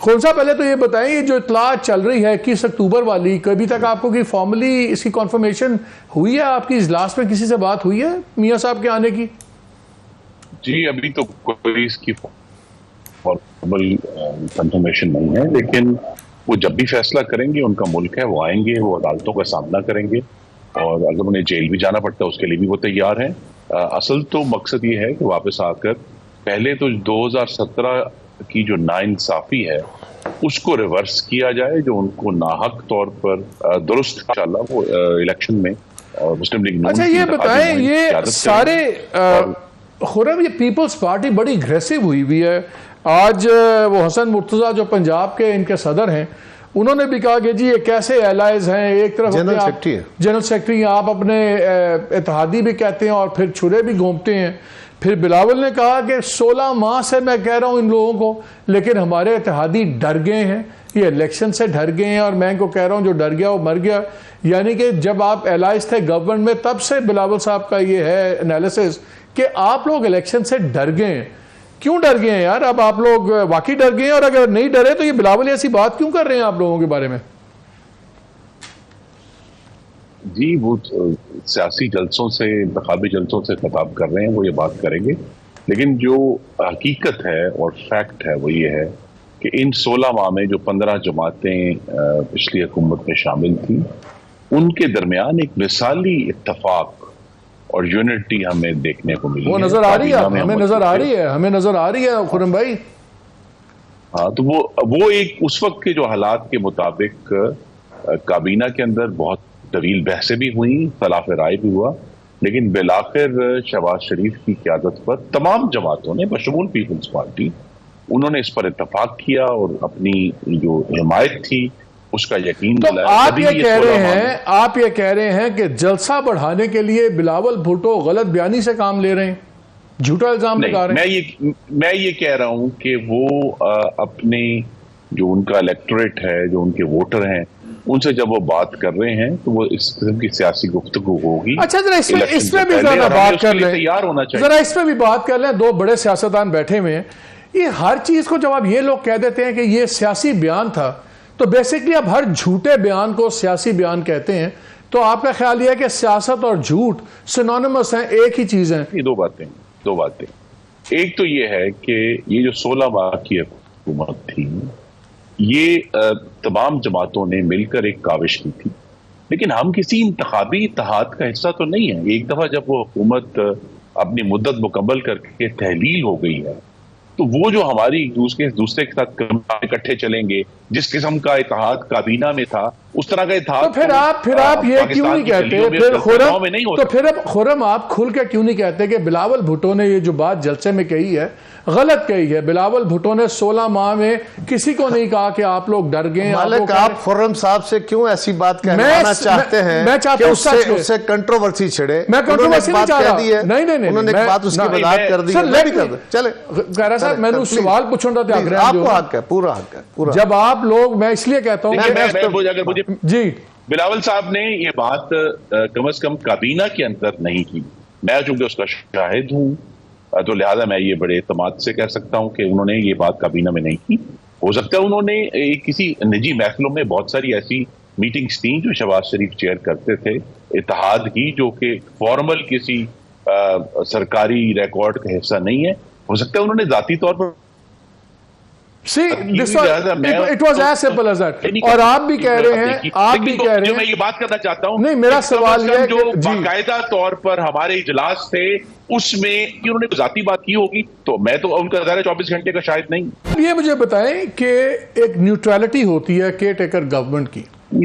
खोन साहब पहले तो ये बताएं, ये जो इतला चल रही है 21 अक्टूबर वाली, कभी तक आपको की फॉर्मली इसकी कॉन्फर्मेशन हुई है? आपकी इजलास में किसी से बात हुई है मियां साहब के आने की? जी अभी तो कोई इसकी फॉर्मल कंफर्मेशन नहीं है, लेकिन वो जब भी फैसला करेंगे, उनका मुल्क है, वो आएंगे, वो अदालतों का सामना करेंगे और अगर उन्हें जेल भी जाना पड़ता है उसके लिए भी वो तैयार हैं। असल तो मकसद ये है कि वापस आकर पहले तो 2017 की जो नाइंसाफी है उसको रिवर्स किया जाए, जो उनको नाहक तौर पर दुरुस्त इंशाल्लाह वो इलेक्शन में मुस्लिम लीग नून। अच्छा ये बताएं, ये सारे खुरम ये पीपल्स पार्टी बड़ी अग्रेसिव हुई है। आज वो हसन मुर्तजा जो पंजाब के इनके सदर हैं, उन्होंने भी कहा कि जी ये कैसे एलाइज हैं, एक तरफ जनरल सेक्रेटरी आप अपने इत्तेहादी भी कहते हैं और फिर छुरे भी घूमते हैं। फिर बिलावल ने कहा कि 16 माह से मैं कह रहा हूं इन लोगों को, लेकिन हमारे इत्तेहादी डर गए हैं, ये इलेक्शन से डर गए हैं और मैं इनको कह रहा हूं जो डर गया वो मर गया। यानी कि जब आप एलाइज थे गवर्नमेंट में, तब से बिलावल साहब का ये है एनालिसिस कि आप लोग इलेक्शन से डर गए हैं। क्यों डर गए हैं यार? अब आप लोग वाकई डर गए हैं, और अगर नहीं डरे तो ये बिलावल ऐसी बात क्यों कर रहे हैं आप लोगों के बारे में? जी वो सियासी जलसों से, इंतखाबी जलसों से खिताब कर रहे हैं, वो ये बात करेंगे, लेकिन जो हकीकत है और फैक्ट है वो ये है कि इन 16 माह में जो 15 जमातें पिछली हुकूमत में शामिल थी, उनके दरमियान एक मिसाली इत्तफाक और यूनिटी हमें देखने को मिली। वो नजर आ रही है, हमें नजर आ रही है, हमें नजर आ रही है खुरम भाई। हाँ, तो वो एक उस वक्त के जो हालात के मुताबिक काबीना के अंदर बहुत तवील बहसें भी हुई, खिलाफ राय भी हुआ, लेकिन बिलाखिर शहबाज शरीफ की क़यादत पर तमाम जमातों ने बशमूल पीपल्स पार्टी, उन्होंने इस पर इत्तफाक किया और अपनी जो हिमायत थी उसका यकीन दिलाया। आप ये कह रहे हैं कि जलसा बढ़ाने के लिए बिलावल भुट्टो गलत बयानी से काम ले रहे हैं, झूठा इल्जाम लगा रहे हैं? मैं ये कह रहा हूं कि वो अपने जो उनका इलेक्टोरेट है, जो उनके वोटर हैं, उनसे जब वो बात कर रहे हैं तो वो इस किस्म की सियासी गुफ्तगू होगी। अच्छा जरा इसमें भी ज्यादा बात कर लें, तैयार होना चाहिए। जरा इसमें भी बात कर लें, दो बड़े सियासतदान बैठे हुए हैं, ये हर चीज को जब आप ये लोग कह देते हैं कि ये सियासी बयान था, तो बेसिकली आप हर झूठे बयान को सियासी बयान कहते हैं, तो आपका ख्याल यह है कि सियासत और झूठ सिनोनिमस हैं, एक ही चीज है? ये दो बातें। एक तो ये है कि ये जो 16 माह की हुकूमत थी, ये तमाम जमातों ने मिलकर एक काविश की थी, लेकिन हम किसी इंतखाबी इत्तेहाद का हिस्सा तो नहीं है। एक दफा जब वो हुकूमत अपनी मुद्दत मुकम्मल करके तहलील हो गई है, तो वो जो हमारी दूसरे के साथ इकट्ठे चलेंगे, जिस किस्म का इत्तेहाद काबीना में था, उस तरह का इत्तेहाद तो फिर आप ये क्यों नहीं कहते? फिर खुरम आप खुल के क्यों नहीं कहते कि बिलावल भुट्टो ने ये जो बात जलसे में कही है गलत कही है? बिलावल भुट्टो ने 16 माह में किसी को नहीं कहा कि आप लोग डर गए। मालिक, आप खुर्रम साहब से क्यों ऐसी बात कहना चाहते हैं? मैं चाहता हूं उससे कंट्रोवर्सी छिड़े। मैं कंट्रोवर्सी नहीं चाह रहा। नहीं, उन्होंने एक बात उसकी वजाहत कर दी। चले खैरा साहब, मैंने सवाल पूछना था, आपको हक है, पूरा हक है, पूरा। जब आप लोग, मैं इसलिए कहता हूँ जी, बिलावल साहब ने ये बात कम से कम काबीना के अंदर नहीं की, मैं चूंकि उसका शाहिद हूं, तो लिहाजा मैं ये बड़े एतमाद से कह सकता हूं कि उन्होंने ये बात काबीना में नहीं की। हो सकता है उन्होंने किसी निजी महफिलों में, बहुत सारी ऐसी मीटिंग्स थी जो शहबाज शरीफ चेयर करते थे इत्तेहाद की, जो कि फॉर्मल किसी सरकारी रिकॉर्ड का हिस्सा नहीं है। हो सकता है उन्होंने जाती तौर पर it was as simple as that। और आप भी कह रहे हैं, मैं ये बात करना चाहता हूं, नहीं मेरा सवाल ये जो बाकायदा तौर पर हमारे इजलास थे उसमें कि उन्होंने जाती बात की होगी, तो मैं तो उनका 24 घंटे का शायद नहीं। ये मुझे बताएं कि एक न्यूट्रलिटी होती है केयर टेकर गवर्नमेंट की।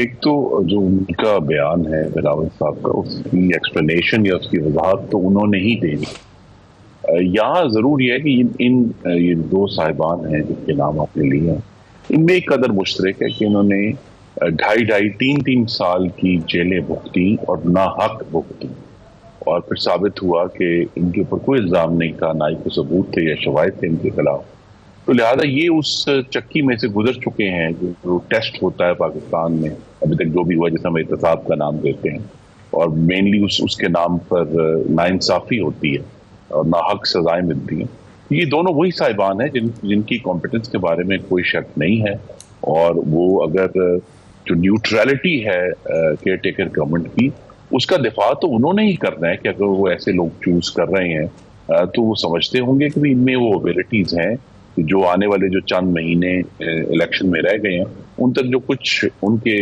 एक तो जो उनका बयान है बिलावल साहब का, उसकी एक्सप्लेनेशन या उसकी वजाहत तो उन्होंने ही देनी। यहाँ जरूर यह है कि ये दो साहिबान हैं जिनके नाम आपने लिए हैं, इनमें एक कदर मुश्तरक है कि इन्होंने 2.5-3 साल की जेलें भुगती और नाहक भुगती, और फिर साबित हुआ कि इनके ऊपर कोई इल्ज़ाम नहीं था, ना ही कोई सबूत थे या शवाहिद थे इनके खिलाफ। तो लिहाजा ये उस चक्की में से गुजर चुके हैं जो टेस्ट होता है पाकिस्तान में अभी तक जो भी हुआ, जिसे हम एहतसाब का नाम देते हैं, और मेनली उसके नाम पर नाइंसाफ़ी होती है और नाहक सजाएं मिलती हैं। ये दोनों वही साहिबान हैं जिनकी कॉम्पिटेंस के बारे में कोई शक नहीं है, और वो अगर जो न्यूट्रलिटी है केयर टेकर गवर्नमेंट की, उसका दिफा तो उन्होंने ही करना है कि अगर वो ऐसे लोग चूज कर रहे हैं तो वो समझते होंगे कि इनमें वो एबिलिटीज हैं कि जो आने वाले जो चंद महीने इलेक्शन में रह गए हैं उन तक जो कुछ उनके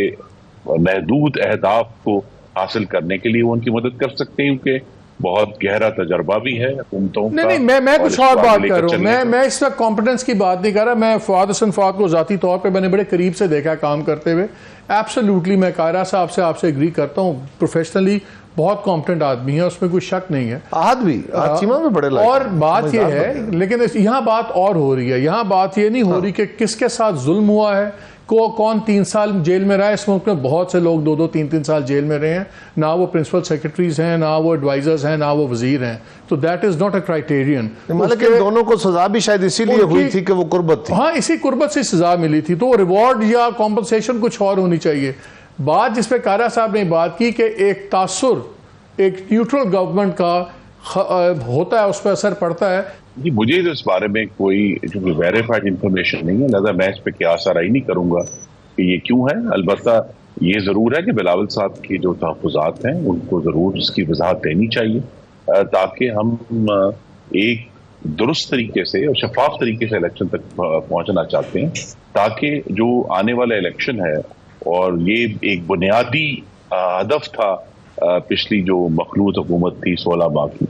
महदूद अहदाफ को हासिल करने के लिए वो उनकी मदद कर सकते हैं, क्योंकि बहुत गहरा तजर्बा भी है हुकूमतों का। नहीं, मैं कुछ और बात कर रहा हूँ। मैं इस वक्त कॉम्पिटेंस की बात नहीं कर रहा। मैं फवाद हसन फवाद को ज़ाती तौर पे मैंने बड़े करीब से देखा काम करते हुए। एब्सोल्युटली मैं कायरा साहब से आपसे एग्री करता हूँ, प्रोफेशनली बहुत कॉम्पिटेंट आदमी है, उसमें कोई शक नहीं है। आहद चीमा में बड़े और बात यह है, लेकिन यहाँ बात और हो रही है। यहाँ बात ये नहीं हो रही कि किसके साथ जुल्म हुआ है, कौन 3 साल जेल में रहा है। इस मुल्क में बहुत से लोग 2-2, 3-3 साल जेल में रहे हैं, ना वो प्रिंसिपल सेक्रेटरीज हैं, ना वो एडवाइजर्स हैं, ना वो वजीर हैं। तो that is not a criterion. लेकिन दोनों को सजा भी शायद इसीलिए हुई थी कि वो कुर्बत थी। हाँ, इसी कुर्बत से सजा मिली थी, तो वो रिवॉर्ड या कॉम्पनसेशन कुछ और होनी चाहिए। बात जिसपे कारा साहब ने बात की कि एक तासुर, एक न्यूट्रल गवर्नमेंट का होता है, उस पर असर पड़ता है। जी, मुझे तो इस बारे में कोई जो वेरीफाइड इंफॉर्मेशन नहीं है, लिहाजा मैं इस पर क्या सराही नहीं करूंगा कि ये क्यों है। अलबत्ता ये जरूर है कि बिलावल साहब की जो तहफ़्फ़ुज़ात हैं उनको जरूर इसकी वजाहत देनी चाहिए, ताकि हम एक दुरुस्त तरीके से और शफाफ तरीके से इलेक्शन तक पहुंचना चाहते हैं, ताकि जो आने वाला इलेक्शन है, और ये एक बुनियादी हदफ था पिछली जो मखलूत हुकूमत थी 16 माह की,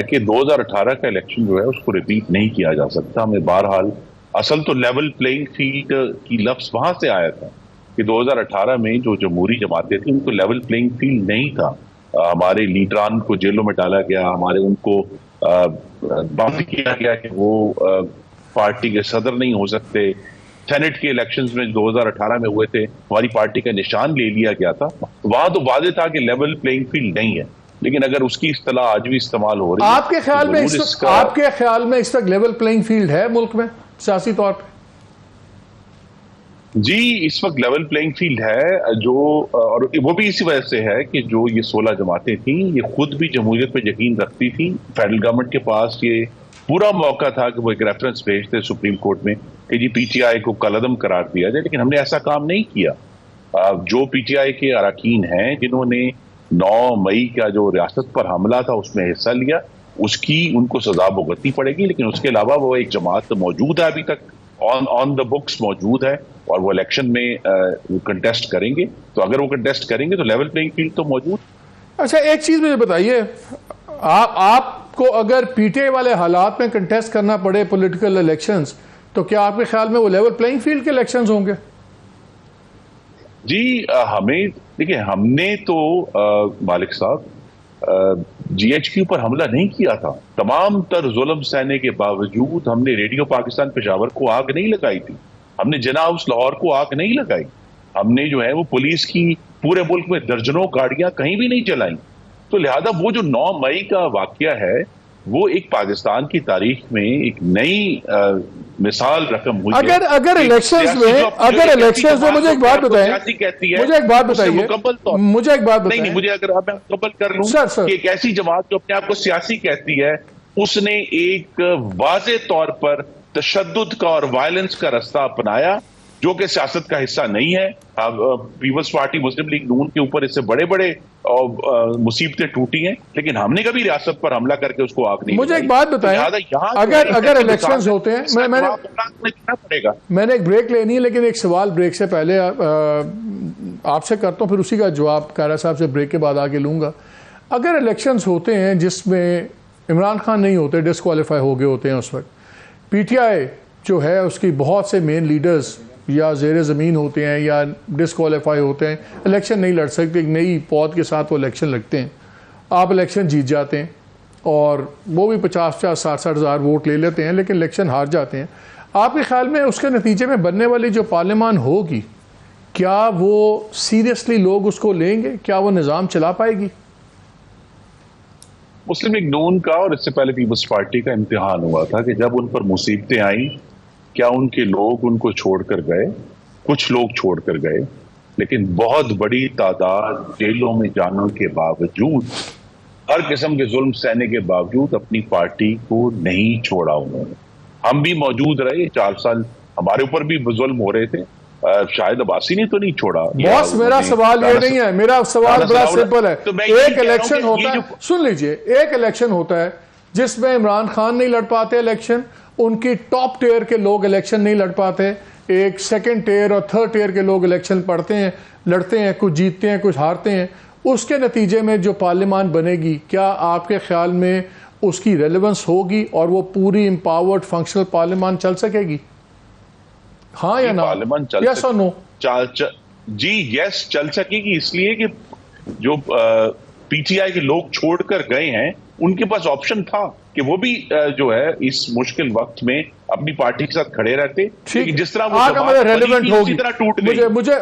कि 2018 का इलेक्शन जो है उसको रिपीट नहीं किया जा सकता। हमें बहरहाल असल तो लेवल प्लेइंग फील्ड की लफ्ज वहां से आया था कि 2018 में जो जमहूरी जमातें थी उनको लेवल प्लेइंग फील्ड नहीं था। हमारे लीडरान को जेलों में डाला गया, हमारे उनको बंद किया गया कि वो पार्टी के सदर नहीं हो सकते। सेनेट के इलेक्शंस में 2018 में हुए थे, हमारी पार्टी का निशान ले लिया गया था। वहां तो वादे था कि लेवल प्लेइंग फील्ड नहीं है, लेकिन अगर उसकी इस्तेलाह आज भी इस्तेमाल हो रही है, आपके ख्याल में इस वक्त लेवल प्लेइंग फील्ड है मुल्क में सियासी तौर पर? जी, इस वक्त लेवल प्लेइंग फील्ड है, जो और वो भी इसी वजह से है कि जो ये 16 जमातें थी, ये खुद भी जमहूरियत पे यकीन रखती थी। फेडरल गवर्नमेंट के पास ये पूरा मौका था कि वो एक रेफरेंस भेजते सुप्रीम कोर्ट में कि जी पीटीआई को कलअदम करार दिया जाए, लेकिन हमने ऐसा काम नहीं किया। जो पीटीआई के अरकान हैं जिन्होंने 9 मई का जो रियासत पर हमला था उसमें हिस्सा लिया, उसकी उनको सजा भुगतनी पड़ेगी। लेकिन उसके अलावा वो एक जमात मौजूद है, अभी तक ऑन द बुक्स मौजूद है, और वो इलेक्शन में कंटेस्ट करेंगे। तो अगर वो कंटेस्ट करेंगे तो लेवल प्लेइंग फील्ड तो मौजूद। अच्छा, एक चीज मुझे बताइए, आपको अगर पीटीआई वाले हालात में कंटेस्ट करना पड़े पॉलिटिकल इलेक्शंस, तो क्या आपके ख्याल में वो लेवल प्लेइंग फील्ड के इलेक्शंस होंगे? जी, हमें देखिए, हमने तो मालिक साहब जीएचक्यू पर हमला नहीं किया था। तमाम तर जुल्म सहने के बावजूद हमने रेडियो पाकिस्तान पेशावर को आग नहीं लगाई थी, हमने जिना हाउस लाहौर को आग नहीं लगाई, हमने जो है वो पुलिस की पूरे मुल्क में दर्जनों गाड़ियां कहीं भी नहीं चलाई। तो लिहाजा वो जो 9 मई का वाकया है वो एक पाकिस्तान की तारीख में एक नई मिसाल रकम हुई। अगर इलेक्शंस में मुझे एक बात बताइए, मुझे एक बात बताइए, मुझे अगर मैं मुकम्मल कर लूं कि एक ऐसी जमात जो अपने आप को सियासी कहती है, उसने एक वाज़े तौर पर तशद्दुद का और वायलेंस का रास्ता अपनाया, जो कि सियासत का हिस्सा नहीं है। पीपल्स पार्टी, मुस्लिम लीग नून के ऊपर इससे बड़े बड़े मुसीबतें टूटी हैं, लेकिन हमने कभी रियासत पर हमला करके उसको आग नहीं। मुझे एक बात बताएं, अगर इलेक्शंस होते हैं, मैंने एक ब्रेक लेनी है, लेकिन एक सवाल ब्रेक से पहले आपसे करता हूं, फिर उसी का जवाब कारा साहब से ब्रेक के बाद आगे लूंगा। अगर इलेक्शंस होते हैं जिसमें इमरान खान नहीं होते, डिस्क्वालीफाई हो गए होते हैं, उस वक्त पीटीआई जो है उसकी बहुत से मेन लीडर्स या ज़ेर ज़मीन होते हैं या डिस्क्वालीफाई होते हैं, इलेक्शन नहीं लड़ सकते, एक नई पौध के साथ वो इलेक्शन लड़ते हैं, आप इलेक्शन जीत जाते हैं और वो भी 50-50, 60-60 हज़ार वोट ले लेते हैं, लेकिन इलेक्शन हार जाते हैं। आपके ख्याल में उसके नतीजे में बनने वाली जो पार्लियामान होगी, क्या वो सीरियसली लोग उसको लेंगे? क्या वो निज़ाम चला पाएगी? मुस्लिम लीग नून का और इससे पहले पीपल्स पार्टी का इम्तिहान हुआ था कि जब उन पर मुसीबतें आई, क्या उनके लोग उनको छोड़कर गए? कुछ लोग छोड़कर गए, लेकिन बहुत बड़ी तादाद जेलों में जाने के बावजूद हर किस्म के जुल्म सहने के बावजूद अपनी पार्टी को नहीं छोड़ा उन्होंने। हम भी मौजूद रहे 4 साल, हमारे ऊपर भी जुल्म हो रहे थे, शायद अब्बासी ने तो नहीं छोड़ा। बॉस, मेरा सवाल ये नहीं है, मेरा सवाल बड़ा सिंपल है। तो एक इलेक्शन होता है, सुन लीजिए, एक इलेक्शन होता है जिसमें इमरान खान नहीं लड़ पाते इलेक्शन, उनकी टॉप टियर के लोग इलेक्शन नहीं लड़ पाते, एक सेकंड टियर और थर्ड टियर के लोग इलेक्शन लड़ते हैं, कुछ जीतते हैं कुछ हारते हैं। उसके नतीजे में जो पार्लियामान बनेगी, क्या आपके ख्याल में उसकी रेलेवेंस होगी और वो पूरी एम्पावर्ड फंक्शनल पार्लियामान चल सकेगी? हाँ या ना? पार्लियामान चल यस और नो? जी यस, चल सकेगी, इसलिए कि जो पीटीआई के लोग छोड़कर गए हैं उनके पास ऑप्शन था कि वो भी जो है इस मुश्किल वक्त में अपनी पार्टी के साथ खड़े रहते। ठीक, जिस तरह वो रेलेवेंट होगी, उसी तरह टूट गई। मुझे